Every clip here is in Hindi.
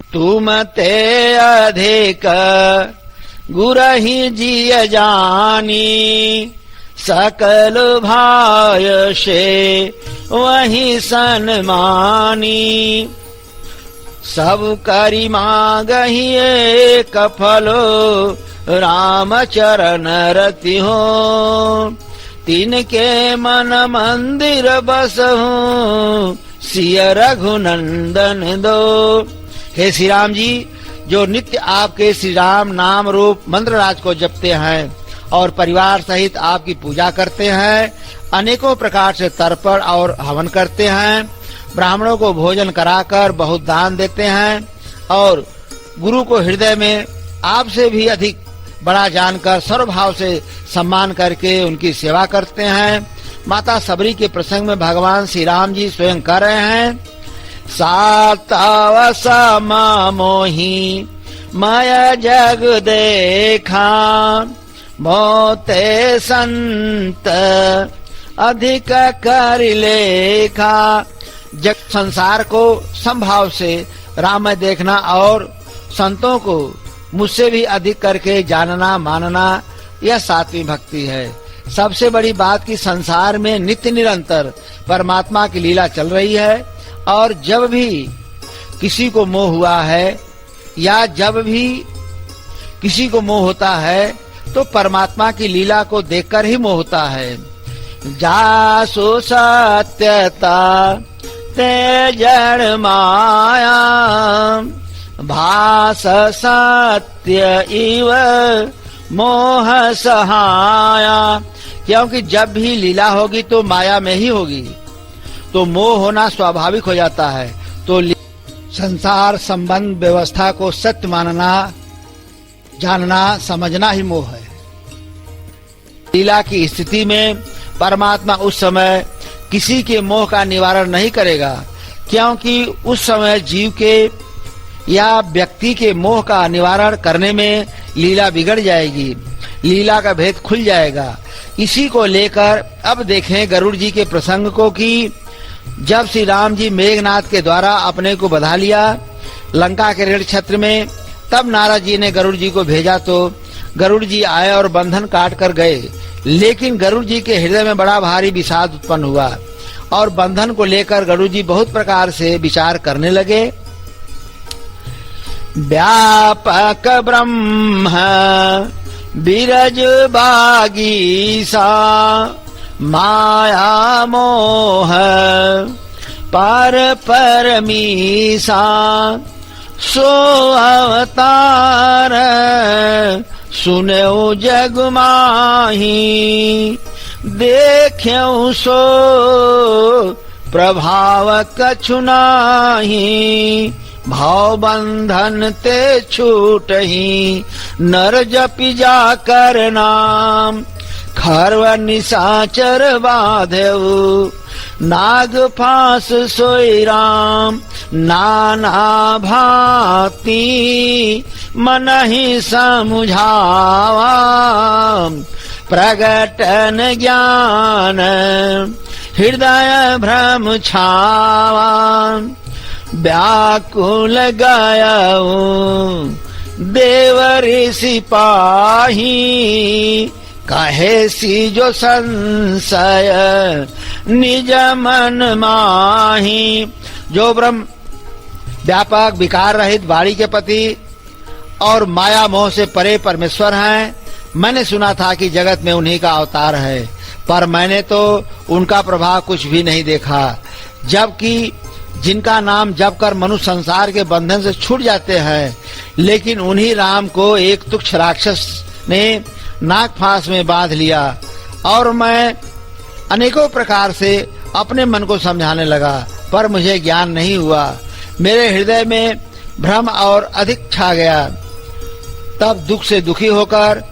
तुम ते अधिक गुरहि जिय जानी, सकल भाय से वही सन्मानी। सब करि मांगहि एक फलो, राम चरण रति हो। तिनके मन मंदिर बसहु, सिय रघुनंदन दो। हे श्री राम जी, जो नित्य आपके श्री राम नाम रूप मंत्र राज को जपते हैं और परिवार सहित आपकी पूजा करते हैं, अनेकों प्रकार से तर्पण और हवन करते हैं, ब्राह्मणों को भोजन कराकर बहुत दान देते हैं और गुरु को हृदय में आपसे भी अधिक बड़ा जानकर सर्वभाव से सम्मान करके उनकी सेवा करते हैं। माता सबरी के प्रसंग में भगवान श्री राम जी स्वयं कर रहे हैं, सातव मोहि माया जग देखा, मोते संत अधिक कर लेखा। जग संसार को संभाव से राम में देखना और संतों को मुझसे भी अधिक करके जानना मानना, यह सात्विक भक्ति है। सबसे बड़ी बात कि संसार में नित्य निरंतर परमात्मा की लीला चल रही है और जब भी किसी को मोह हुआ है या जब भी किसी को मोह होता है तो परमात्मा की लीला को देखकर ही मोह होता है। जासु सत्यता ते जड़ माया, भास सत्य इव मोह सहाया। क्योंकि जब भी लीला होगी तो माया में ही होगी, तो मोह होना स्वाभाविक हो जाता है। तो संसार संबंध व्यवस्था को सत्य मानना, जानना, समझना ही मोह है। लीला की स्थिति में परमात्मा उस समय किसी के मोह का निवारण नहीं करेगा, क्योंकि उस समय जीव के या व्यक्ति के मोह का निवारण करने में लीला बिगड़ जाएगी, लीला का भेद खुल जाएगा। इसी को लेकर अब देखें गरुड़ जी के प्रसंग को कि जब श्री राम जी मेघनाथ के द्वारा अपने को बधा लिया लंका के रण क्षेत्र में, तब नारद जी ने गरुड़ जी को भेजा तो गरुड़ जी आए और बंधन काट कर गए। लेकिन गरुड़ जी के हृदय में बड़ा भारी विषाद उत्पन्न हुआ और बंधन को लेकर गरुड़ जी बहुत प्रकार से विचार करने लगे। व्यापक ब्रह्म बिरज बागीसा, माया मोह पार परमीसा। सो अवतार सुनो जग माही, देख्यौ सो प्रभाव कछु नाही। भाव बंधन ते छूटहि, नर जपि जाकर नाम। खर्व निशाचर बाधेउ, नाग फांस सोई राम। नाना भांति मनहि समुझावा, प्रगटन ज्ञान हृदय भ्रम छावा। व्याकुल गयऊ देव ऋषि पाही, कहे सी जो संशय निज मन माही। जो ब्रह्म व्यापक विकार रहित वाणी के पति और माया मोह से परे परमेश्वर हैं, मैंने सुना था कि जगत में उन्हीं का अवतार है, पर मैंने तो उनका प्रभाव कुछ भी नहीं देखा। जबकि जिनका नाम जप कर मनुष्य संसार के बंधन से छूट जाते हैं, लेकिन उन्हीं राम को एक तुच्छ राक्षस ने नाग फांस में बांध लिया। और मैं अनेकों प्रकार से अपने मन को समझाने लगा, पर मुझे ज्ञान नहीं हुआ। मेरे हृदय में भ्रम और अधिक छा गया। तब दुख से दुखी होकर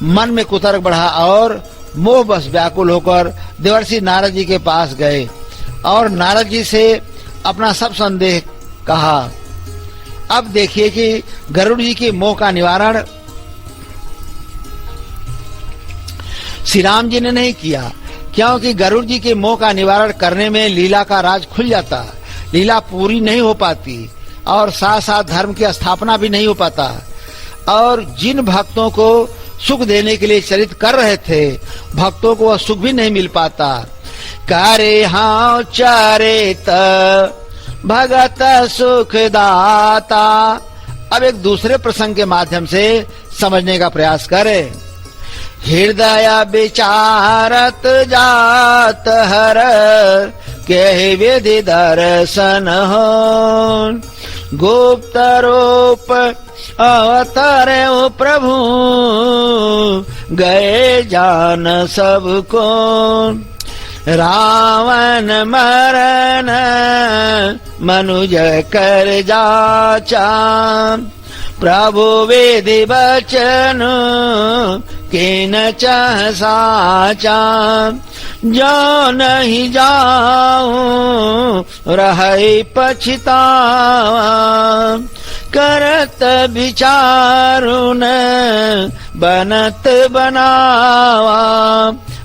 मन में कुतर्क बढ़ा और मोह बस व्याकुल होकर देवर्षि नारद जी के पास गए और नारद जी से अपना सब संदेह कहा। अब देखिए कि गरुड़ जी के मोह का निवारण श्री राम जी ने नहीं किया, क्योंकि गरुड़ जी के मोह का निवारण करने में लीला का राज खुल जाता, लीला पूरी नहीं हो पाती और साथ साथ धर्म की स्थापना भी नहीं हो पाता। और जिन भक्तों को सुख देने के लिए चरित कर रहे थे, भक्तों को वह सुख भी नहीं मिल पाता। करे हाँ चरित भगत सुख दाता। अब एक दूसरे प्रसंग के माध्यम से समझने का प्रयास करें। हृदय विचारत जात हर के विधि दर्शन हो। गुप्त रूप अवतरे प्रभु गए जान सबको। रावण मरण मनुज कर जाचा। प्रभु विधि वचन किन चाह साचा। जो नहीं जाऊं रहे पछतावा। करत विचारुन बनत बनावा।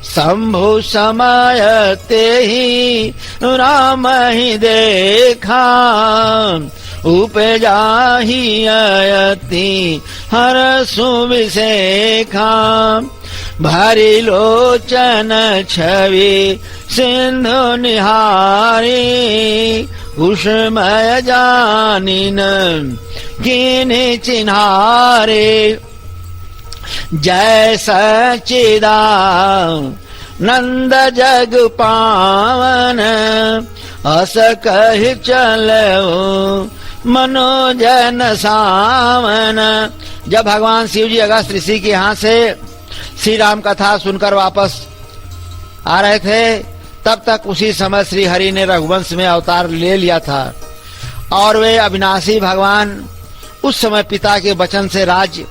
शंभु समय ते ही राम ही देखा। उपजा ही अयति हर सुविशेखा। भरी लोचन छवि सिंधु निहारी। कुसुमय जानिन किन्हि चिन्हारे। जय सच्चिदा नंद जग पावन। अस कहि चलो मनोजन सावन। जब भगवान शिव जी अगस्त्य ऋषि के यहाँ से श्री राम कथा सुनकर वापस आ रहे थे, तब तक उसी समय श्री हरि ने रघुवंश में अवतार ले लिया था और वे अविनाशी भगवान उस समय पिता के वचन से राज्य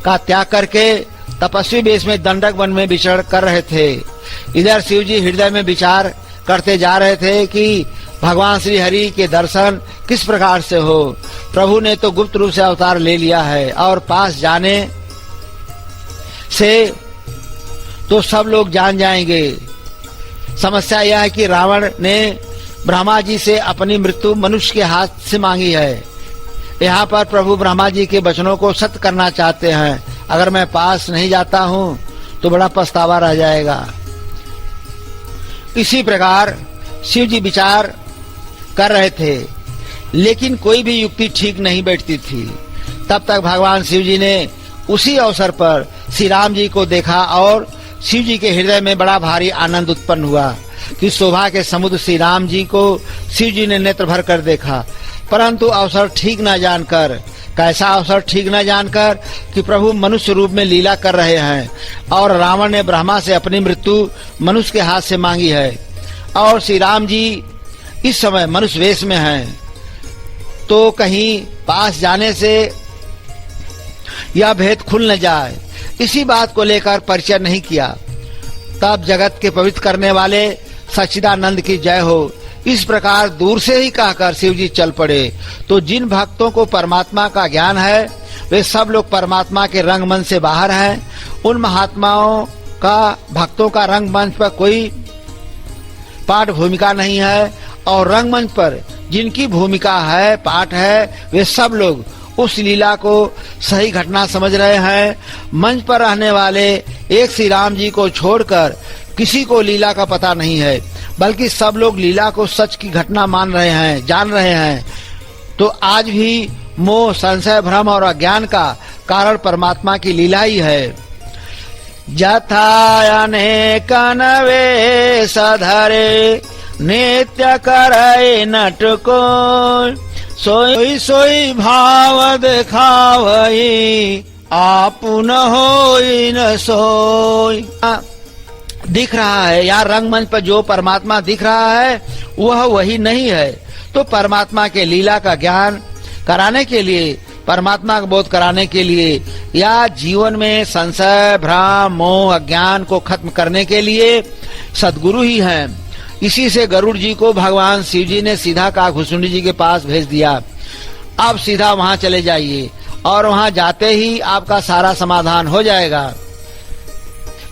का त्याग करके तपस्वी वेश में दंडक वन में विचरण कर रहे थे। इधर शिव जी हृदय में विचार करते जा रहे थे कि भगवान श्री हरि के दर्शन किस प्रकार से हो। प्रभु ने तो गुप्त रूप से अवतार ले लिया है और पास जाने से तो सब लोग जान जाएंगे। समस्या यह है कि रावण ने ब्रह्मा जी से अपनी मृत्यु मनुष्य के हाथ से मांगी है। यहाँ पर प्रभु ब्रह्मा जी के वचनों को सत्य करना चाहते हैं। अगर मैं पास नहीं जाता हूँ तो बड़ा पछतावा रह जाएगा। इसी प्रकार शिव जी विचार कर रहे थे, लेकिन कोई भी युक्ति ठीक नहीं बैठती थी। तब तक भगवान शिव जी ने उसी अवसर पर श्री राम जी को देखा और शिव जी के हृदय में बड़ा भारी आनंद उत्पन्न हुआ कि शोभा के समुद्र श्री राम जी को शिव जी ने नेत्र भर कर देखा। परंतु अवसर ठीक न जानकर, कैसा अवसर ठीक न जानकर कि प्रभु मनुष्य रूप में लीला कर रहे हैं और रावण ने ब्रह्मा से अपनी मृत्यु मनुष्य के हाथ से मांगी है और श्री राम जी इस समय मनुष्य वेश में हैं, तो कहीं पास जाने से यह भेद खुल न जाए, इसी बात को लेकर परिचय नहीं किया। तब जगत के पवित्र करने वाले सच्चिदानंद की जय हो, इस प्रकार दूर से ही कहकर शिव जी चल पड़े। तो जिन भक्तों को परमात्मा का ज्ञान है वे सब लोग परमात्मा के रंगमंच से बाहर हैं। उन महात्माओं का भक्तों का रंगमंच पर कोई पाठ भूमिका नहीं है और रंगमंच पर जिनकी भूमिका है, पाठ है, वे सब लोग उस लीला को सही घटना समझ रहे हैं। मंच पर रहने वाले एक श्री राम जी को छोड़कर किसी को लीला का पता नहीं है, बल्कि सब लोग लीला को सच की घटना मान रहे हैं, जान रहे हैं। तो आज भी मोह, संशय, भ्रम और अज्ञान का कारण परमात्मा की लीला ही है। जथा अनेक वेश धरे नित्य करे नटको। सोई सोई भाव दिखावई आपुन होई न सोई। दिख रहा है यार, रंगमंच पर जो परमात्मा दिख रहा है वह वही नहीं है। तो परमात्मा के लीला का ज्ञान कराने के लिए, परमात्मा का बोध कराने के लिए या जीवन में संशय, भ्रम, मोह, अज्ञान को खत्म करने के लिए सद्गुरु ही हैं। इसी से गरुड़ जी को भगवान शिव जी ने सीधा काकभूषुंडी जी के पास भेज दिया। अब सीधा वहां चले जाइए और वहां जाते ही आपका सारा समाधान हो जाएगा।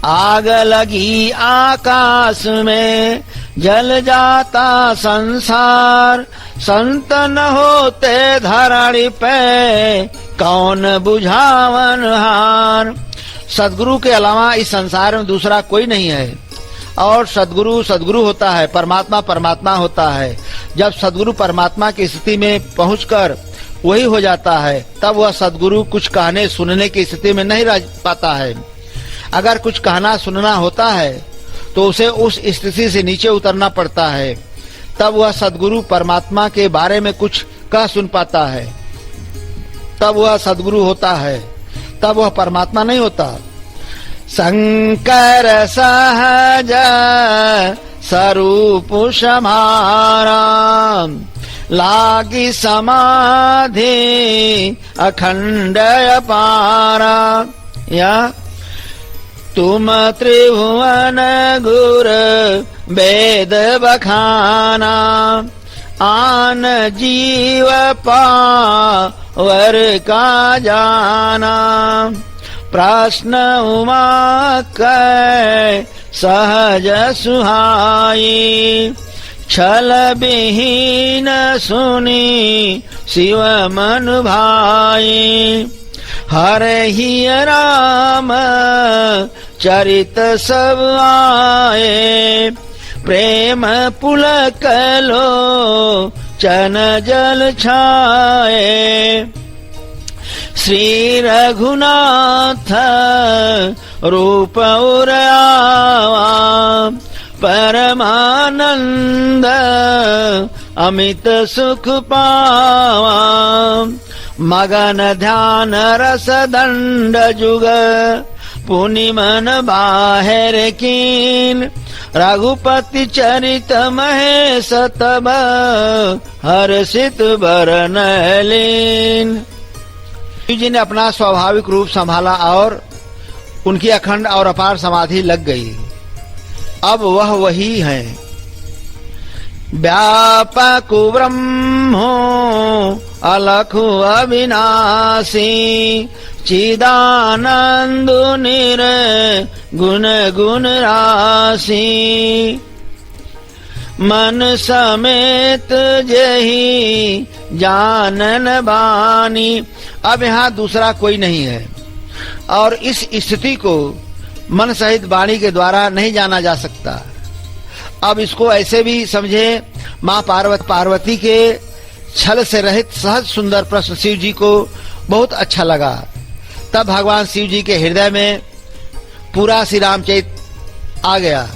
आग लगी आकाश में जल जाता संसार, संत न होते धरणी पे, कौन बुझावन हार। सदगुरु के अलावा इस संसार में दूसरा कोई नहीं है, और सदगुरु सदगुरु होता है, परमात्मा परमात्मा होता है। जब सदगुरु परमात्मा की स्थिति में पहुंचकर वही हो जाता है, तब वह सदगुरु कुछ कहने सुनने की स्थिति में नहीं रह पाता है। अगर कुछ कहना सुनना होता है तो उसे उस स्थिति से नीचे उतरना पड़ता है, तब वह सदगुरु परमात्मा के बारे में कुछ कह सुन पाता है, तब वह सदगुरु होता है, तब वह परमात्मा नहीं होता। शंकर सहज स्वरूप समारा, लागी समाधि अखंड अपारा। या तुम त्रिभुवन गुर वेद बखाना, आन जीव पावर का जाना। प्रश्न उमा कै सहज सुहाई, छल विहीन सुनी शिव मन भाई। हरे ही राम चरित सब आए, प्रेम पुलक लो चन जल छाए। श्री रघुनाथ रूप उरावा, परमानंद अमित सुख पावा। मगन ध्यान रस दंड जुग, पुनि मन बाहर कीन। रघुपति चरित महेश तब, हर्षित बरन लीन। शिव जी ने अपना स्वाभाविक रूप संभाला और उनकी अखंड और अपार समाधि लग गई। अब वह वही है। व्यापक ब्रह्मो अलखु अविनाशी, चिदानंद निर्गुण गुण राशि। मन समेत जही जानन बानी। अब यहाँ दूसरा कोई नहीं है, और इस स्थिति को मन सहित वाणी के द्वारा नहीं जाना जा सकता। अब इसको ऐसे भी समझे, माँ पार्वती के छल से रहित सहज सुंदर प्रश्न शिव जी को बहुत अच्छा लगा। तब भगवान शिव जी के हृदय में पूरा श्री रामचरित आ गया।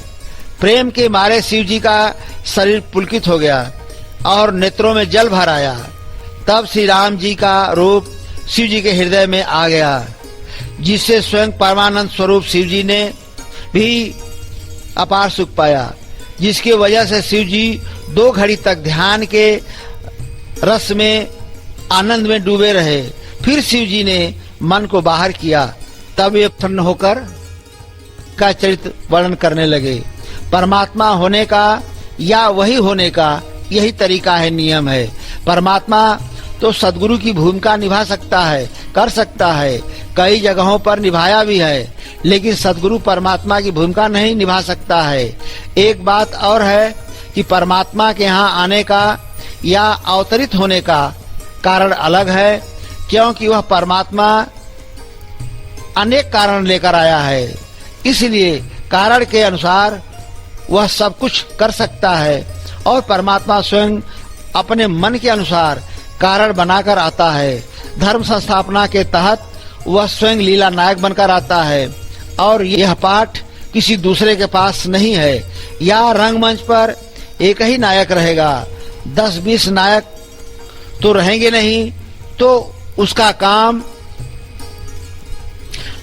प्रेम के मारे शिव जी का शरीर पुलकित हो गया और नेत्रों में जल भर आया। तब श्री राम जी का रूप शिव जी के हृदय में आ गया, जिससे स्वयं परमानंद स्वरूप शिव जी ने भी अपार सुख पाया, जिसकी वजह से शिव जी 2 घड़ी तक ध्यान के रस में आनंद में डूबे रहे। फिर शिव जी ने मन को बाहर किया, तब ये प्रसन्न होकर का चरित्र वर्णन करने लगे। परमात्मा होने का या वही होने का यही तरीका है, नियम है। परमात्मा तो सदगुरु की भूमिका निभा सकता है, कर सकता है, कई जगहों पर निभाया भी है, लेकिन सदगुरु परमात्मा की भूमिका नहीं निभा सकता है। एक बात और है कि परमात्मा के यहाँ आने का या अवतरित होने का कारण अलग है, क्योंकि वह परमात्मा अनेक कारण लेकर आया है। इसलिए कारण के अनुसार वह सब कुछ कर सकता है, और परमात्मा स्वयं अपने मन के अनुसार कारण बनाकर आता है। धर्म संस्थापना के तहत वह स्वयं लीला नायक बनकर आता है, और यह पाठ किसी दूसरे के पास नहीं है। या रंगमंच पर एक ही नायक रहेगा, 10-20 नायक तो रहेंगे नहीं, तो उसका काम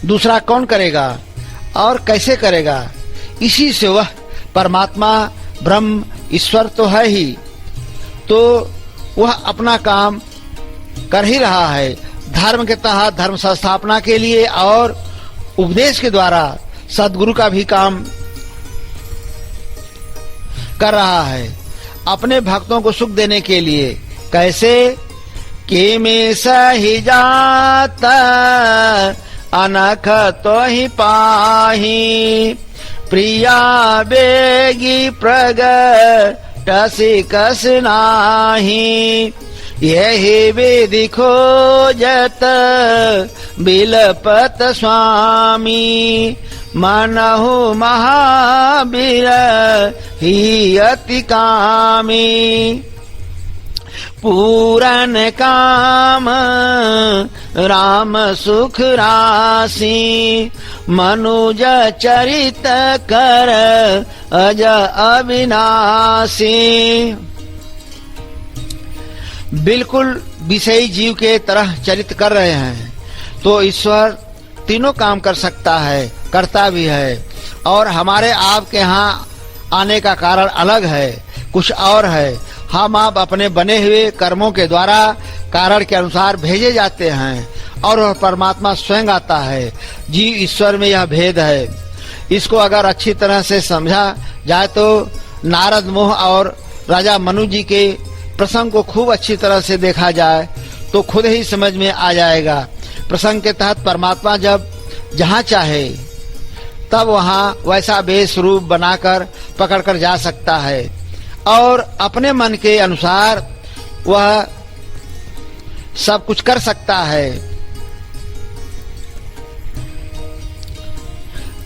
दूसरा कौन करेगा और कैसे करेगा। इसी से वह परमात्मा ब्रह्म ईश्वर तो है ही, तो वह अपना काम कर ही रहा है। धर्म के तहत धर्म संस्थापना के लिए और उपदेश के द्वारा सदगुरु का भी काम कर रहा है, अपने भक्तों को सुख देने के लिए। कैसे कि में सही जात अनख तो ही पाही, प्रिया बेगी प्रगटसि कस नाही, यही विधि खोजत बिलपत स्वामी, मनहु महावीर ही अति कामी, पूरन काम राम सुख राशि, मनुज चरित कर अज अविनाशी। बिल्कुल विषयी जीव के तरह चरित कर रहे हैं तो ईश्वर तीनों काम कर सकता है, करता भी है। और हमारे आपके यहाँ आने का कारण अलग है, कुछ और है। हम आप अपने बने हुए कर्मों के द्वारा कारण के अनुसार भेजे जाते हैं और वह परमात्मा स्वयं आता है। जीव ईश्वर में यह भेद है। इसको अगर अच्छी तरह से समझा जाए तो नारद मोह और राजा मनु जी के प्रसंग को खूब अच्छी तरह से देखा जाए तो खुद ही समझ में आ जाएगा। प्रसंग के तहत परमात्मा जब जहाँ चाहे तब वहाँ वैसा वेश रूप बनाकर पकड़कर जा सकता है और अपने मन के अनुसार वह सब कुछ कर सकता है।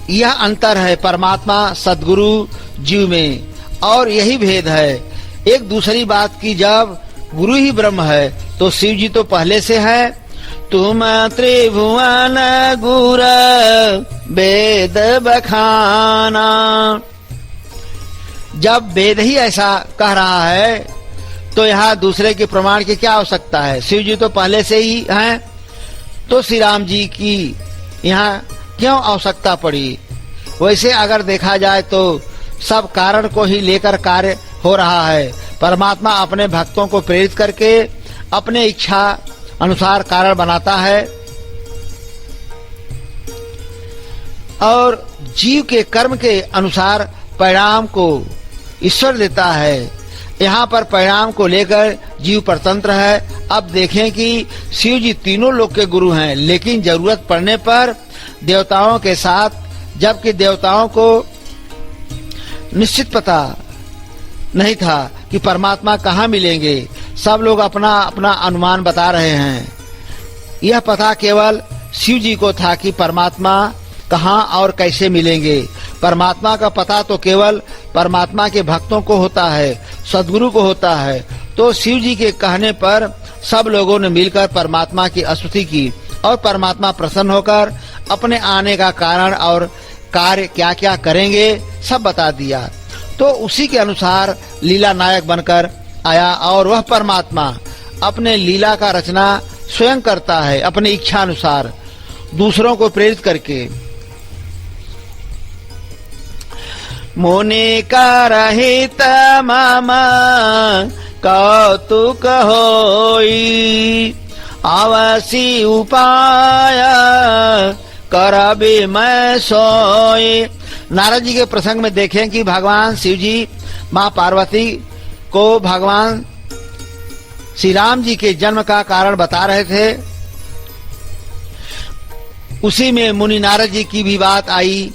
यह अंतर है परमात्मा सद्गुरु जीव में और यही भेद है। एक दूसरी बात की, जब गुरु ही ब्रह्म है तो शिव जी तो पहले से है। तुम त्रिभुवन गुर वेद बखाना, जब वेद ही ऐसा कह रहा है तो यहाँ दूसरे के प्रमाण की क्या आवश्यकता है। शिव जी तो पहले से ही हैं तो श्री राम जी की यहाँ क्यों आवश्यकता पड़ी। वैसे अगर देखा जाए तो सब कारण को ही लेकर कार्य हो रहा है। परमात्मा अपने भक्तों को प्रेरित करके अपने इच्छा अनुसार कारण बनाता है और जीव के कर्म के अनुसार परिणाम को ईश्वर देता है। यहाँ पर परिणाम को लेकर जीव परतंत्र है। अब देखें कि शिव जी तीनों लोक के गुरु हैं, लेकिन जरूरत पड़ने पर देवताओं के साथ, जबकि देवताओं को निश्चित पता नहीं था कि परमात्मा कहाँ मिलेंगे। सब लोग अपना अपना अनुमान बता रहे हैं। यह पता केवल शिव जी को था कि परमात्मा कहाँ और कैसे मिलेंगे। परमात्मा का पता तो केवल परमात्मा के भक्तों को होता है, सद्गुरु को होता है। तो शिव जी के कहने पर सब लोगों ने मिलकर परमात्मा की स्तुति की और परमात्मा प्रसन्न होकर अपने आने का कारण और कार्य क्या क्या करेंगे सब बता दिया। तो उसी के अनुसार लीला नायक बनकर आया और वह परमात्मा अपने लीला का रचना स्वयं करता है अपनी इच्छा अनुसार, दूसरों को प्रेरित करके। मुनि करहित मम कौतुक होई, आवसी उपाय करबि मैं सोई। नारद जी के प्रसंग में देखें कि भगवान शिव जी माँ पार्वती को भगवान श्री राम जी के जन्म का कारण बता रहे थे। उसी में मुनि नारद जी की भी बात आई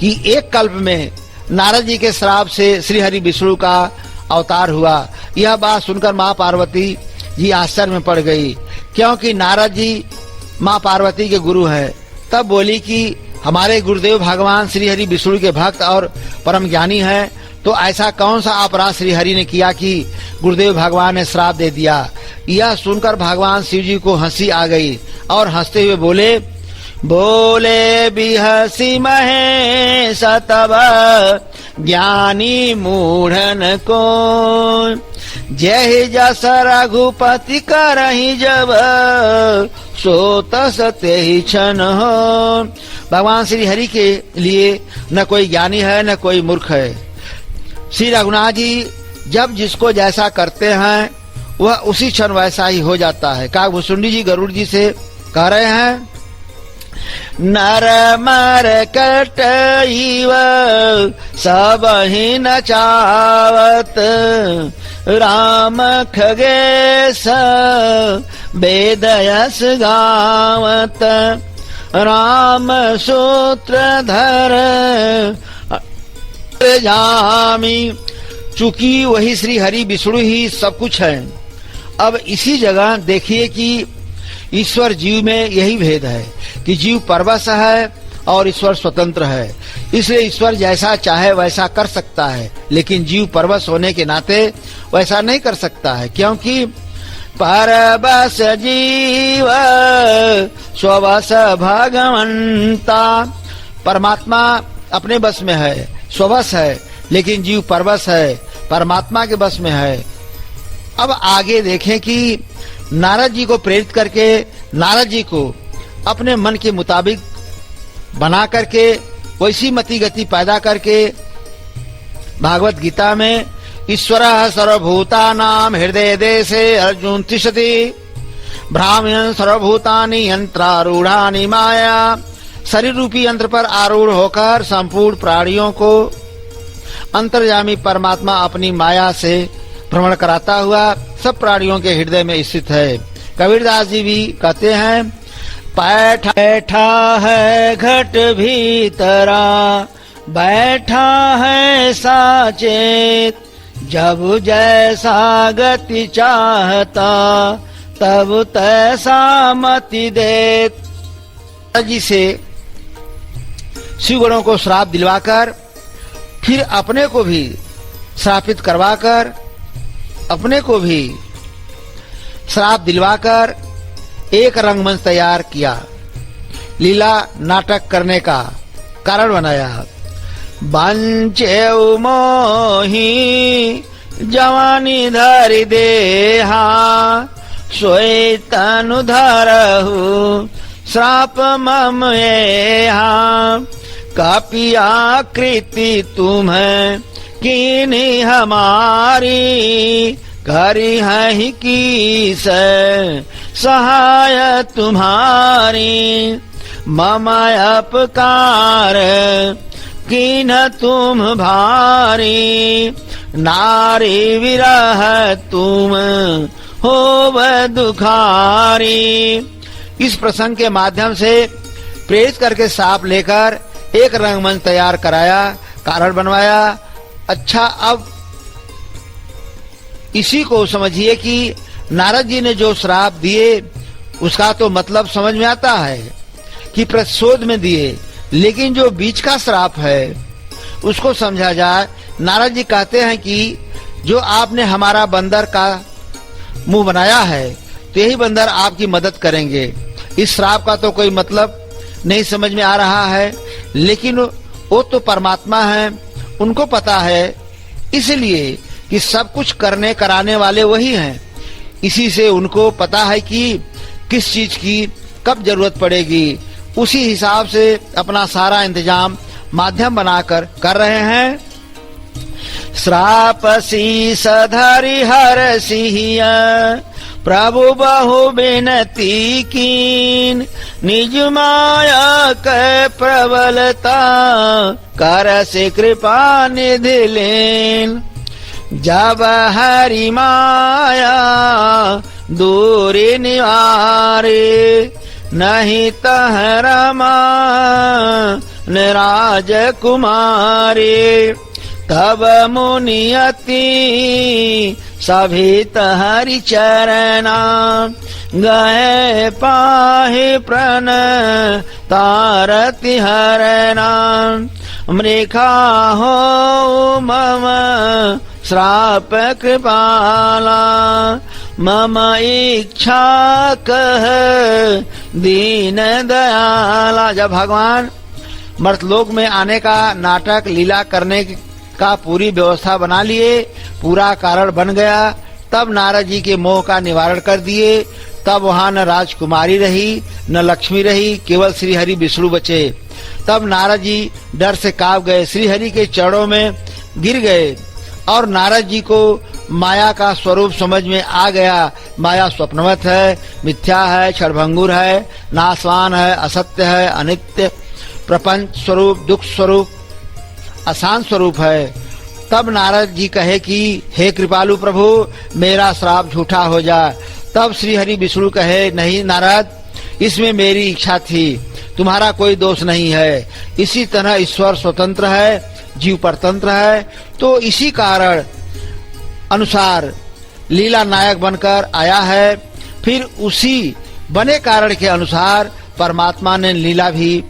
कि एक कल्प में नारद जी के श्राप से श्री हरि विष्णु का अवतार हुआ। यह बात सुनकर माँ पार्वती जी आश्चर्य में पड़ गई, क्योंकि नारद जी माँ पार्वती के गुरु हैं। तब बोली कि हमारे गुरुदेव भगवान श्री हरि विष्णु के भक्त और परम ज्ञानी हैं, तो ऐसा कौन सा अपराध श्री हरि ने किया कि गुरुदेव भगवान ने श्राप दे दिया। यह सुनकर भगवान शिव जी को हंसी आ गई और हंसते हुए बोले, बोले बिहसी महेश तब ज्ञानी मूढ़न को, जय जस रघुपति करहि जब सो तस तेहि क्षण हो। भगवान श्री हरि के लिए न कोई ज्ञानी है न कोई मूर्ख है। श्री रघुनाथ जी जब जिसको जैसा करते हैं वह उसी क्षण वैसा ही हो जाता है। काकभूषुंडी जी गरुड़ जी से कह रहे हैं, नर मर कटईव सब ही नचावत, राम खगेश वेदयस गावत, राम सूत्रधर जामी, चूंकि वही श्री हरि विष्णु ही सब कुछ है। अब इसी जगह देखिए कि ईश्वर जीव में यही भेद है कि जीव परवश है और ईश्वर स्वतंत्र है। इसलिए ईश्वर जैसा चाहे वैसा कर सकता है, लेकिन जीव परवश होने के नाते वैसा नहीं कर सकता है, क्योंकि परवश जीव स्ववश भगवंता। परमात्मा अपने बस में है, स्ववश है, लेकिन जीव परवश है, परमात्मा के बस में है। अब आगे देखें कि नारद जी को प्रेरित करके नारद जी को अपने मन के मुताबिक बना करके वैसी मति गति पैदा करके भागवत गीता में ईश्वरः सर्वभूतानां हृदय देशे अर्जुन तिष्ठति ब्राह्मण सर्वभूतानि यंत्रारूढ़ानि माया। शरीर रूपी यंत्र पर आरूढ़ होकर संपूर्ण प्राणियों को अंतर्यामी परमात्मा अपनी माया से भ्रमण कराता हुआ सब प्राणियों के हृदय में स्थित है। कबीरदास जी भी कहते हैं, बैठा है घट भीतरा, बैठा है साचेत, जब जैसा गति चाहता तब तैसा मति देत। जी से शिव गुणों को श्राप दिलवाकर फिर अपने को भी श्रापित करवाकर अपने को भी श्राप दिलवाकर एक रंगमंच तैयार किया, लीला नाटक करने का कारण बनाया। बंचेउ मोही जवानी धरि देहा, सोई तनु धरहु श्राप मम एहा। कापिया कृति तुम्हें कीनी हमारी, करी है की सहाय तुम्हारी। मम अपकार कीन तुम भारी, नारी विरह तुम होव दुखारी। इस प्रसंग के माध्यम से प्रेरित करके साप लेकर एक रंगमंच तैयार कराया, कारण बनवाया। अच्छा, अब इसी को समझिए कि नारद जी ने जो श्राप दिए उसका तो मतलब समझ में आता है कि प्रतिशोध में दिए, लेकिन जो बीच का श्राप है उसको समझा जाए। नारद जी कहते हैं कि जो आपने हमारा बंदर का मुंह बनाया है तो यही बंदर आपकी मदद करेंगे। इस श्राप का तो कोई मतलब नहीं समझ में आ रहा है, लेकिन वो तो परमात्मा है, उनको पता है, इसलिए कि सब कुछ करने कराने वाले वही हैं। इसी से उनको पता है कि किस चीज की कब जरूरत पड़ेगी, उसी हिसाब से अपना सारा इंतजाम माध्यम बनाकर कर रहे हैं। श्राप शीस धरि हर सिहिया, प्रभु बहु बिनती कीन, निज माया के प्रबलता कर से कृपा निधि लेन। जब हरि माया दूरी निवारे, नहीं तह रमा निराज कुमारी। तब मुनियति सभी तहरि चरना, गए पाहि प्रण तारति हरना। मृखा हो मम श्राप कृपाला, मम इच्छा कह दीन दयाला। जब भगवान मर्तलोक में आने का नाटक लीला करने का पूरी व्यवस्था बना लिए, पूरा कारण बन गया, तब नारद जी के मोह का निवारण कर दिए। तब वहाँ न राजकुमारी रही न लक्ष्मी रही, केवल श्री हरि विष्णु बचे। तब नारद जी डर से कांप गए, श्री हरि के चरणों में गिर गए और नारद जी को माया का स्वरूप समझ में आ गया। माया स्वप्नवत है, मिथ्या है, क्षणभंगुर है, नाशवान है, असत्य है, अनित्य, प्रपंच स्वरूप, दुख स्वरूप, अशांत स्वरूप है। तब नारद जी कहे कि हे कृपालु प्रभु, मेरा श्राप झूठा हो जाए। तब श्री हरि विष्णु कहे, नहीं नारद, इसमें मेरी इच्छा थी, तुम्हारा कोई दोष नहीं है। इसी तरह ईश्वर स्वतंत्र है, जीव परतंत्र है, तो इसी कारण अनुसार लीला नायक बनकर आया है। फिर उसी बने कारण के अनुसार परमात्मा ने लीला भी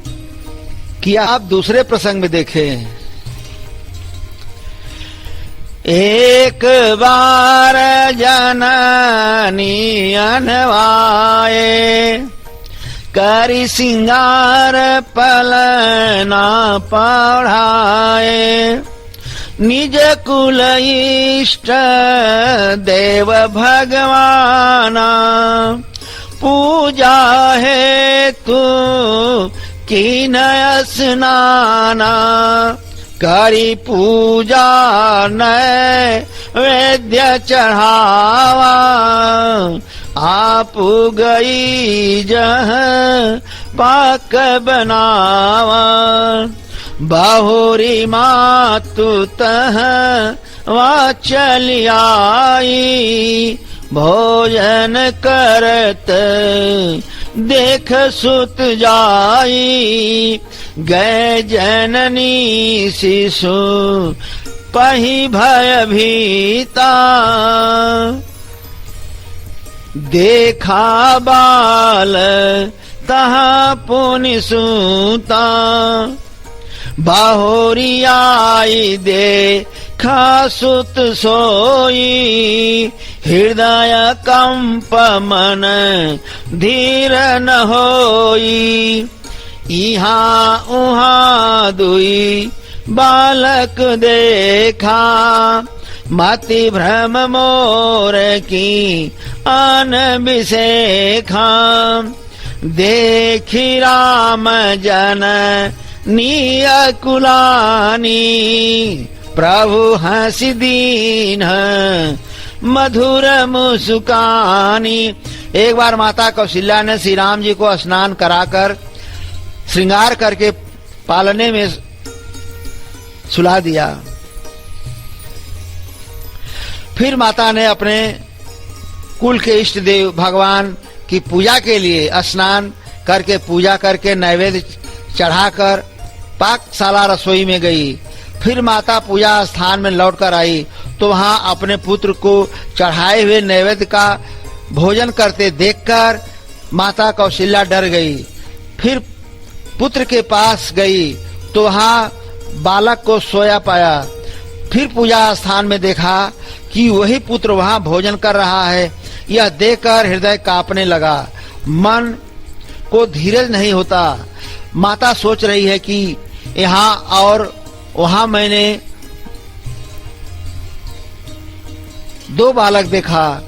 किया। आप दूसरे प्रसंग में देखें, एक बार जननी अनवाए, करी सिंगार पलना पढ़ाए, निज कुल इष्ट देव भगवाना, पूजा है तू कीन स्नाना, करी पूजा नैवेद्य चढ़ावा, आप गई जह पाक बनावा, बहुरी मातु तह वा चली आई, भोजन करत देख सुत जाई, गए जननी शिशु पही भय भीता, देखा बाल तहाँ पुनि सूता, बहुरी आई देखा सुत सोई, हृदय कंप मन धीर न होई, इहाँ उहाँ दुई बालक देखा, मति भ्रम मोर की आन बिसेखा, देखी राम जन नीय कुलानी, प्रभु हंसी दीन मधुर मुस्कानी। एक बार माता कौशल्या ने श्री राम जी को स्नान कराकर श्रृंगार करके पालने में सुला दिया। फिर माता ने अपने कुल के इष्ट देव भगवान की पूजा के लिए स्नान करके पूजा करके नैवेद्य चढ़ाकर पाकशाला रसोई में गई। फिर माता पूजा स्थान में लौटकर आई तो वहां अपने पुत्र को चढ़ाए हुए नैवेद्य का भोजन करते देखकर माता कौशल्या डर गई। फिर पुत्र के पास गई तो वहां बालक को सोया पाया। फिर पूजा स्थान में देखा कि वही पुत्र वहां भोजन कर रहा है। यह देखकर हृदय कांपने लगा, मन को धीरज नहीं होता। माता सोच रही है कि यहाँ और वहां मैंने दो बालक देखा,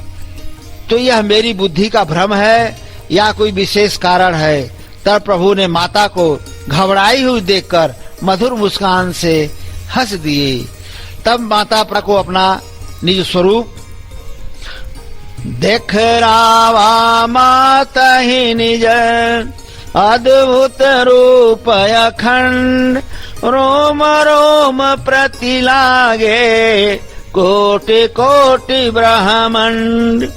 तो यह मेरी बुद्धि का भ्रम है या कोई विशेष कारण है। तब प्रभु ने माता को घबराई हुई देखकर मधुर मुस्कान से हंस दिए। तब माता को अपना निज स्वरूप देख रावा माता ही निज अद्भुत रूप अखंड, रोम रोम प्रति लागे कोटि कोटि ब्रह्मांड।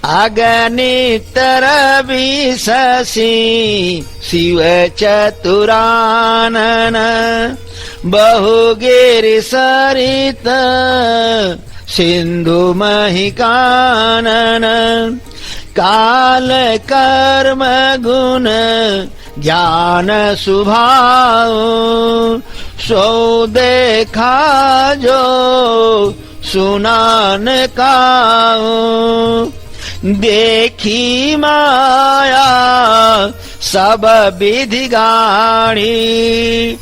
अगणित रवि शशि शिव चतुरानन, बहुगिरि सरित सिंधु महिकानन। काल कर्म गुण ज्ञान सुभाव, सो देखा जो सुनान काऊ। देखी माया सब विधि गाड़ी,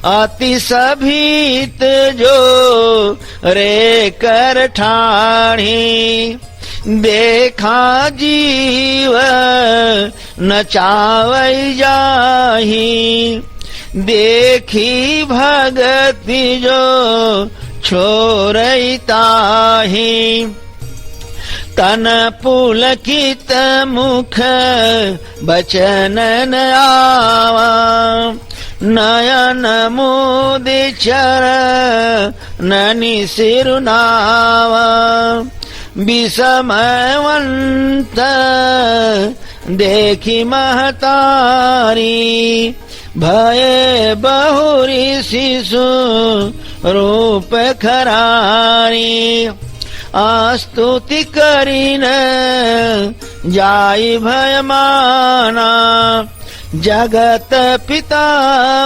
अति सभीत जो रे कर ठाणी। देखा जीव न चावई जाही, देखी भगति जो छोरई ताही। तन पुलकित मुख बचन न आवा, नयन मुदि चरणनि सिरुनावा। विषमवंत देखी महतारी, भये बहुरी शिशु रूप खरानी। स्तुति करीन जाई भय माना, जगत पिता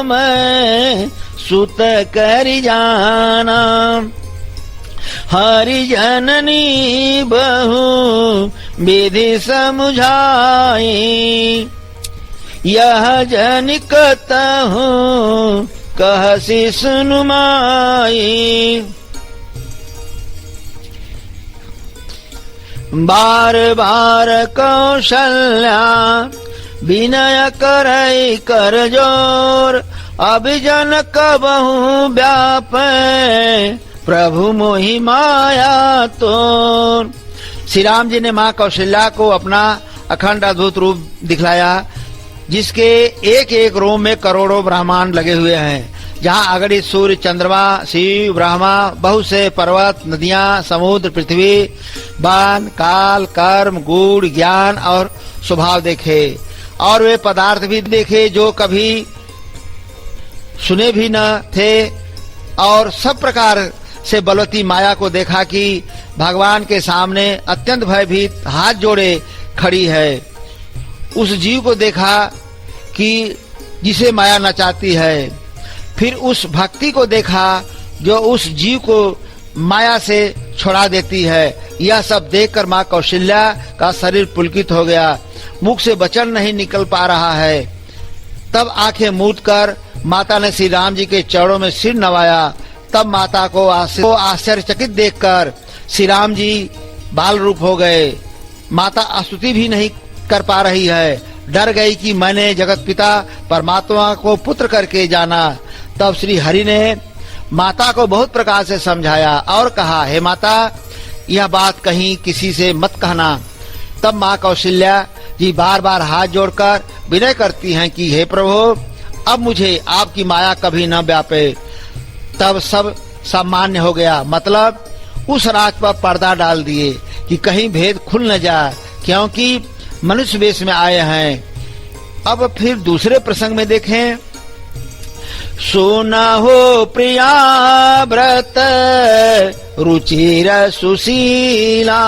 मैं सुत करि जाना। हरि जननी बहु विधि समुझाई, यह जन कहूँ कहसी सुनु माई। बार बार कौशल्या विनय करई कर जोर, अभिजन कबहू व्यापै प्रभु मोहि माया तोर। श्री राम जी ने माँ कौशल्या को अपना अखंड अद्भुत रूप दिखलाया, जिसके एक एक रोम में करोड़ों ब्रह्मांड लगे हुए हैं, जहाँ अगणित सूर्य, चंद्रमा, शिव, ब्रह्मा, बहुत से पर्वत, नदियाँ, समुद्र, पृथ्वी, वन, काल, कर्म, गुण, ज्ञान और स्वभाव देखे, और वे पदार्थ भी देखे जो कभी सुने भी न थे, और सब प्रकार से बलवती माया को देखा कि भगवान के सामने अत्यंत भयभीत हाथ जोड़े खड़ी है। उस जीव को देखा कि जिसे माया नचाती है। फिर उस भक्ति को देखा जो उस जीव को माया से छुड़ा देती है। यह सब देखकर माँ कौशल्या का शरीर पुलकित हो गया, मुख से वचन नहीं निकल पा रहा है। तब आंखें मूंद कर माता ने श्री राम जी के चरणों में सिर नवाया। तब माता को आश्चर्यचकित देखकर श्री राम जी बाल रूप हो गए। माता स्तुति भी नहीं कर पा रही है, डर गई कि मैंने जगत पिता परमात्मा को पुत्र करके जाना। तब श्री हरि ने माता को बहुत प्रकार से समझाया और कहा, हे माता, यह बात कहीं किसी से मत कहना। तब माँ कौशल्या जी बार बार हाथ जोड़कर विनय करती हैं कि हे प्रभु, अब मुझे आपकी माया कभी न व्यापे। तब सब सामान्य हो गया, मतलब उस रात पर पर्दा डाल दिए कि कहीं भेद खुल न जाए, क्योंकि मनुष्य वेश में आए हैं। अब फिर दूसरे प्रसंग में देखें। सुना हो प्रिया व्रत रुचिर सुशीला,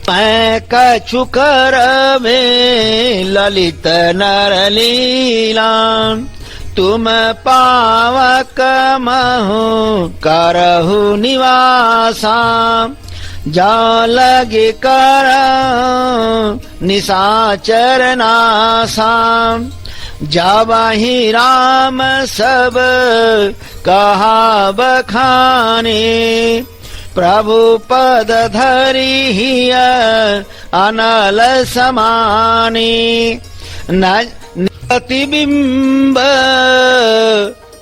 मैं कछु कर में ललित नर लीला। तुम पावक महु करहु निवासा, जा लगे कर निशाचर नासा। जावहि राम सब कहा बखाने, प्रभु पद धरि हिय अनल समाने। प्रतिबिंब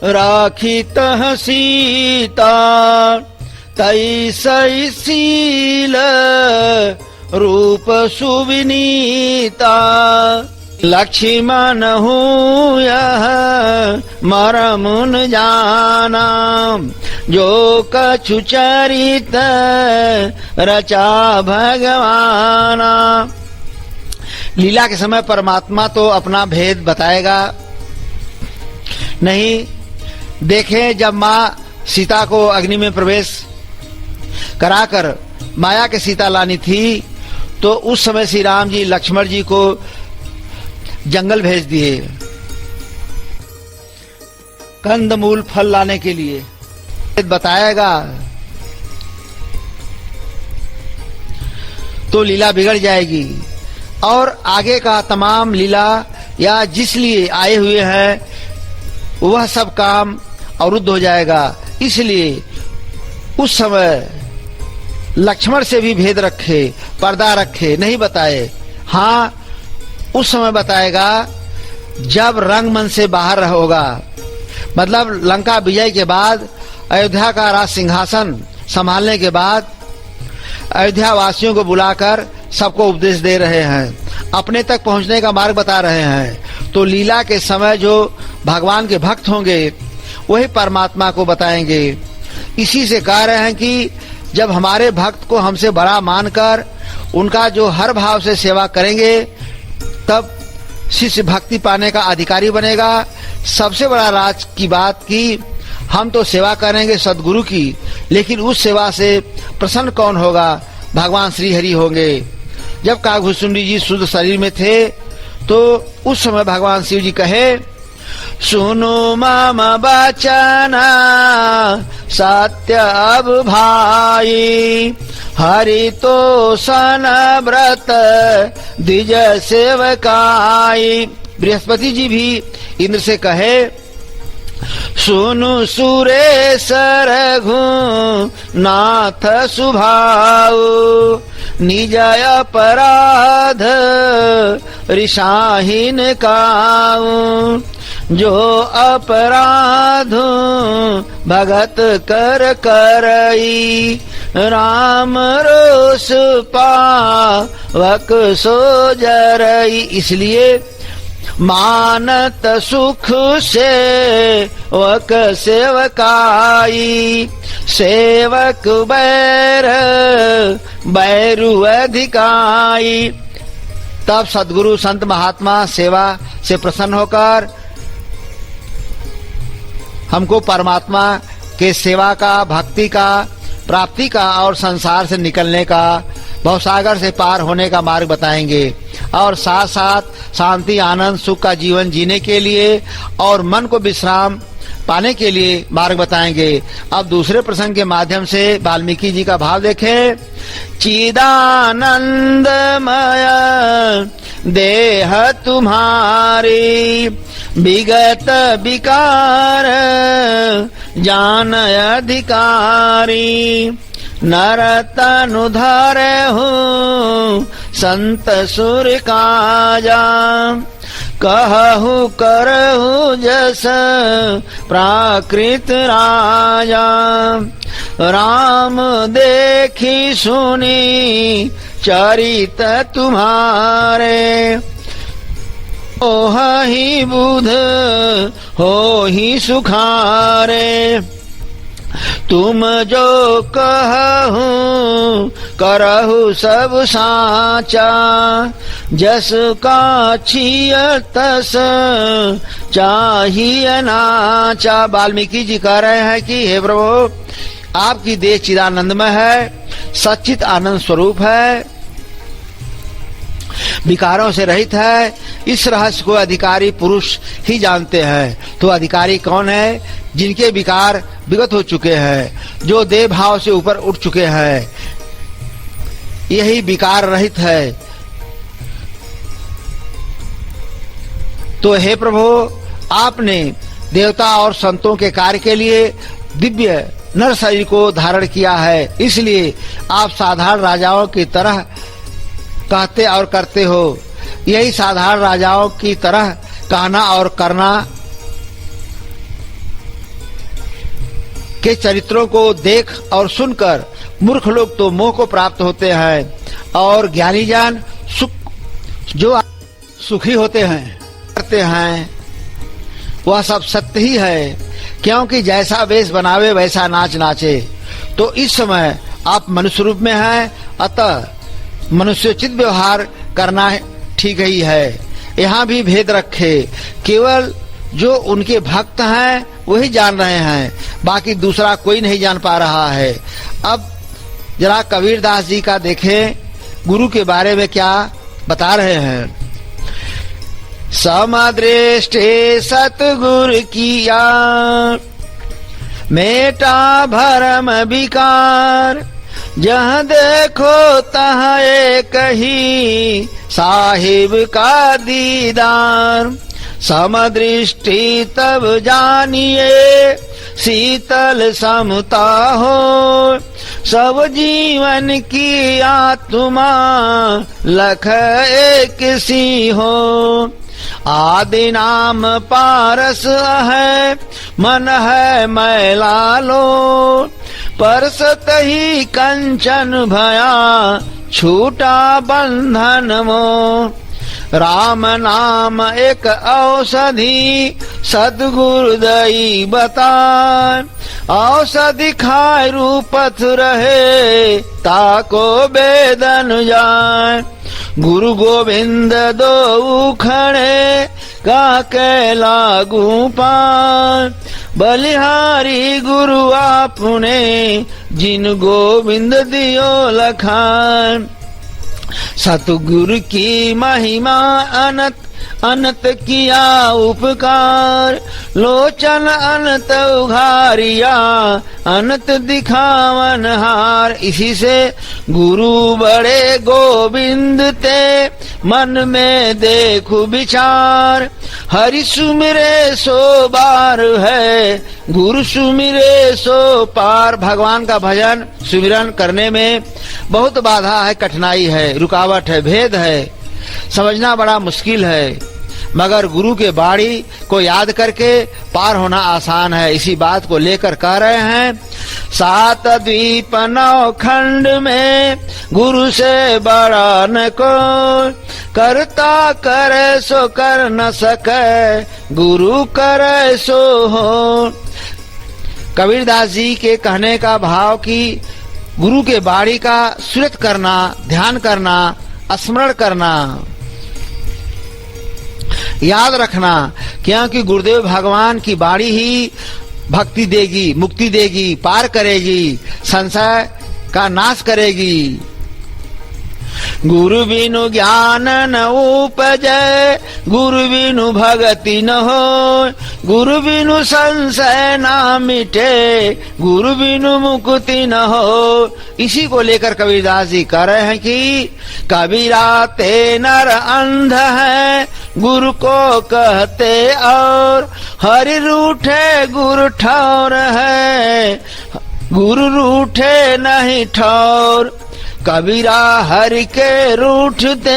राखी तह सीता, तैसै शील रूप सुविनीता। लक्ष्मण हूँ यह मरम न जाना, जो कछु चरित रचा भगवाना। लीला के समय परमात्मा तो अपना भेद बताएगा नहीं। देखें, जब माँ सीता को अग्नि में प्रवेश कराकर माया के सीता लानी थी, तो उस समय श्री राम जी लक्ष्मण जी को जंगल भेज दिए कंदमूल फल लाने के लिए। बताएगा तो लीला बिगड़ जाएगी, और आगे का तमाम लीला या जिस लिए आए हुए हैं वह सब काम अवरुद्ध हो जाएगा। इसलिए उस समय लक्ष्मण से भी भेद रखे, पर्दा रखे, नहीं बताए। हाँ, उस समय बताएगा जब रंगमंच से बाहर होगा, मतलब लंका विजय के बाद, अयोध्या का राज सिंहासन संभालने के बाद अयोध्या वासियों को बुलाकर सबको उपदेश दे रहे हैं, अपने तक पहुंचने का मार्ग बता रहे हैं। तो लीला के समय जो भगवान के भक्त होंगे वही परमात्मा को बताएंगे। इसी से कह रहे हैं कि जब हमारे भक्त को हमसे बड़ा मानकर उनका जो हर भाव से सेवा करेंगे, तब शिष्य भक्ति पाने का अधिकारी बनेगा। सबसे बड़ा राज की बात की हम तो सेवा करेंगे सदगुरु की, लेकिन उस सेवा से प्रसन्न कौन होगा? भगवान श्री हरि होंगे। जब काकभूषुंडी जी शुद्ध शरीर में थे तो उस समय भगवान शिव जी कहे, सुनो मम बचना सत्य अब भाई, हरि तो सन व्रत द्विज सेवकाई। बृहस्पति जी भी इंद्र से कहे, सुनु सुरेश रघुनाथ सुभाऊ, निज अपराध ऋषाहीन काऊ, जो अपराध भगत कर करई, राम रोष पावक सो जरई। इसलिए मानत सुख से वक सेवकाई, सेवक बैर बैरु अधिकाई। तब सद्गुरु संत महात्मा सेवा से प्रसन्न होकर हमको परमात्मा के सेवा का, भक्ति का, प्राप्ति का और संसार से निकलने का, भवसागर से पार होने का मार्ग बताएंगे और साथ साथ शांति, आनंद, सुख का जीवन जीने के लिए और मन को विश्राम पाने के लिए मार्ग बताएंगे। अब दूसरे प्रसंग के माध्यम से वाल्मीकि जी का भाव देखें। चिदानंदमय देह तुम्हारी, विगत विकार जान अधिकारी, नर तनु धरे हूँ संत सुर काजा, कहु करहु जस प्राकृत राजा, राम देखी सुनी चरित तुम्हारे, ओह ही बुध हो ही सुखारे, तुम जो कहूँ करहु सब साचा, जस का छिय तस चाहिए नाचा। वाल्मीकि जी कह रहे हैं कि हे प्रभु, आपकी देह चिदानंदमय है, सच्चित आनंद स्वरूप है, विकारों से रहित है। इस रहस्य को अधिकारी पुरुष ही जानते हैं। तो अधिकारी कौन है? जिनके विकार विगत हो चुके हैं, जो देह भाव से ऊपर उठ चुके हैं, यही विकार रहित है। तो हे प्रभु, आपने देवता और संतों के कार्य के लिए दिव्य नर शरीर को धारण किया है, इसलिए आप साधारण राजाओं की तरह कहते और करते हो। यही साधारण राजाओं की तरह कहना और करना के चरित्रों को देख और सुनकर मूर्ख लोग तो मोह को प्राप्त होते हैं और ज्ञानी जन जो सुखी होते हैं करते हैं, वह सब सत्य ही है। क्योंकि जैसा वेश बनावे वैसा नाच नाचे। तो इस समय आप मनुष्य रूप में हैं, अतः मनुष्योचित व्यवहार करना ठीक ही है। यहाँ भी भेद रखे, केवल जो उनके भक्त हैं वही जान रहे हैं, बाकी दूसरा कोई नहीं जान पा रहा है। अब जरा कबीरदास जी का देखें, गुरु के बारे में क्या बता रहे हैं। समदृष्टि सतगुरु किया, मेटा भरम विकार, जहाँ देखो तहाँ एक ही साहिब का दीदार। समदृष्टि तब जानिए शीतल समता हो, सब जीवन की आत्मा लख एक सी हो। आदि नाम पारस है, मन है मैला लो, परसत ही कंचन भया, छूटा बंधन मो। राम नाम एक औषधि, सद्गुरु दई बताए, औषधि खाए रूपथ रहे, ताको बेदन जाए। गुरु गोविंद दो खड़े काके लागू पार, बलिहारी गुरु आपने जिन गोविंद दियो लखान। सतगुरु की महिमा अनंत अनंत किया उपकार, लोचन अनंत उघारिया अनंत दिखावन हार। इसी से गुरु बड़े गोविंद ते मन में देखो विचार, हरि सुमिरे सो बार है गुरु सुमिरे सो पार। भगवान का भजन सुमिरन करने में बहुत बाधा है, कठिनाई है, रुकावट है, भेद है, समझना बड़ा मुश्किल है, मगर गुरु के बाणी को याद करके पार होना आसान है। इसी बात को लेकर कह रहे हैं, 7 द्वीप 9 खंड में गुरु से बड़ा न को, करता करे सो कर न सके गुरु करे सो हो। कबीरदास जी के कहने का भाव कि गुरु के बाणी का सुरत करना, ध्यान करना, स्मरण करना, याद रखना, क्योंकि गुरुदेव भगवान की बाणी ही भक्ति देगी, मुक्ति देगी, पार करेगी, संशय का नाश करेगी। गुरु बिनु ज्ञान न उपजै, गुरु बिनु भगति न हो, गुरु बिनु संशय ना मिटे, गुरु बिनु मुक्ति न हो। इसी को लेकर कबीरदास जी कह रहे हैं कि कबीरा ते नर अंध है गुरु को कहते और, हरि रूठे गुरु ठौर है गुरु रूठे नहीं ठौर। कबीरा हरि के रूठते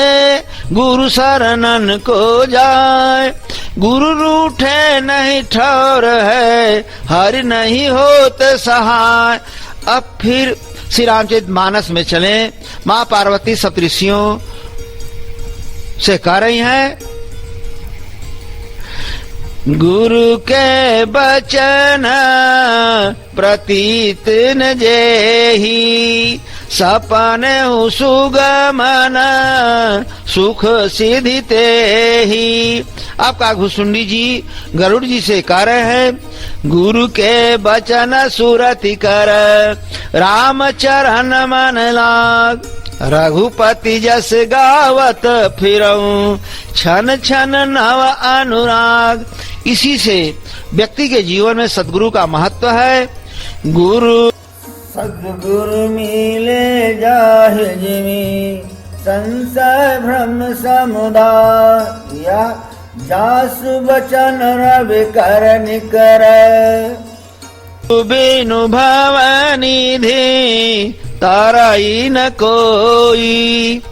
गुरु शरणन को जाए, गुरु रूठे नहीं ठौर है हरि नहीं होते सहाय। अब फिर श्री रामचरित मानस में चले, माँ पार्वती सप्तऋषियों से कह रही हैं, गुरु के बचन प्रतीत न जेहि, सपने सुगमन सुख सिद्धि तेहि। आपका घुसुंडी जी गरुड़ जी से कह रहे हैं, गुरु के बचन सुरति कर राम चरण मन लाग, रघुपति जस गावत फिरऊं छन छन नव अनुराग। इसी से व्यक्ति के जीवन में सद्गुरु का महत्व है। गुरु सद्गुरु मिले जाहि जिमि, संशय भ्रम समुदाय, जासु बचन रवि कर निकर, बिनु भव निधि ताराई न कोई,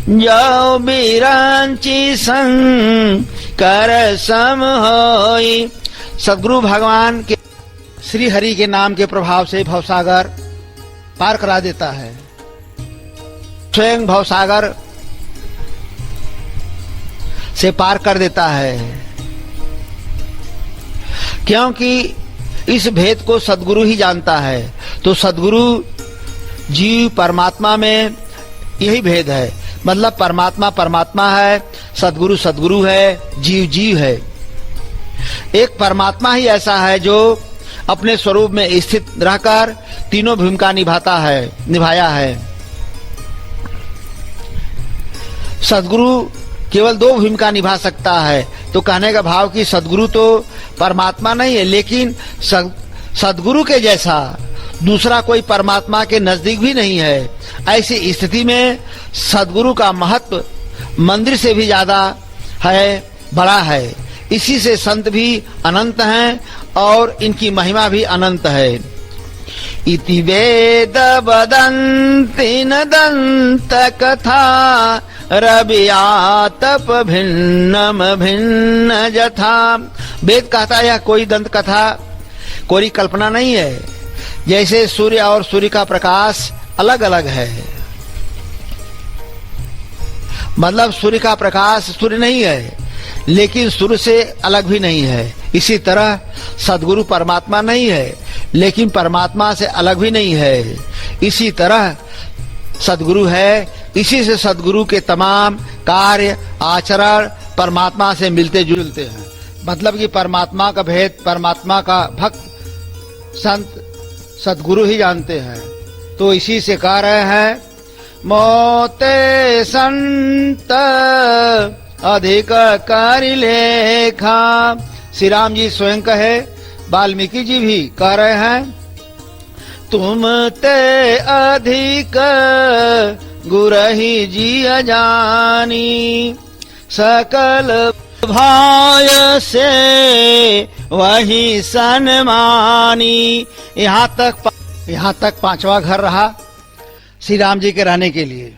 जाओ बिरांची संग कर सम होई। सद्गुरु भगवान के श्री हरि के नाम के प्रभाव से भवसागर पार करा देता है। स्वयं भवसागर से पार कर देता है, क्योंकि इस भेद को सद्गुरु ही जानता है। तो सद्गुरु जीव परमात्मा में यही भेद है, मतलब परमात्मा परमात्मा है, सद्गुरु सद्गुरु है, जीव जीव है। एक परमात्मा ही ऐसा है जो अपने स्वरूप में स्थित रहकर तीनों भूमिका निभाया है। सद्गुरु केवल 2 भूमिका निभा सकता है। तो कहने का भाव कि सद्गुरु तो परमात्मा नहीं है, लेकिन सद्गुरु के जैसा दूसरा कोई परमात्मा के नजदीक भी नहीं है। ऐसी स्थिति में सद्गुरु का महत्व मंदिर से भी ज्यादा है, बड़ा है। इसी से संत भी अनंत हैं और इनकी महिमा भी अनंत है। इति वेद वदन्ति न दंत कथा, रवियातप भिन्नम भिन्न जथा। वेद कहता है यह कोई दंत कथा, कोई कल्पना नहीं है। जैसे सूर्य और सूर्य का प्रकाश अलग अलग है, मतलब सूर्य का प्रकाश सूर्य नहीं है, लेकिन सूर्य से अलग भी नहीं है। इसी तरह सद्गुरु परमात्मा नहीं है, लेकिन परमात्मा से अलग भी नहीं है। इसी तरह सद्गुरु है इसी से सद्गुरु के तमाम कार्य आचरण परमात्मा से मिलते जुलते हैं। मतलब कि परमात्मा का भेद, परमात्मा का भक्त संत सद्गुरु ही जानते हैं। तो इसी से कह रहे हैं, मोते संत अधिक कर लेखा। श्री राम जी स्वयं कहे, वाल्मीकि जी भी कह रहे हैं, तुम ते अधिक गुरहि जिय जानी, सकल भाय से वही सन्मानी। यहाँ तक 5वां घर रहा श्री राम जी के रहने के लिए।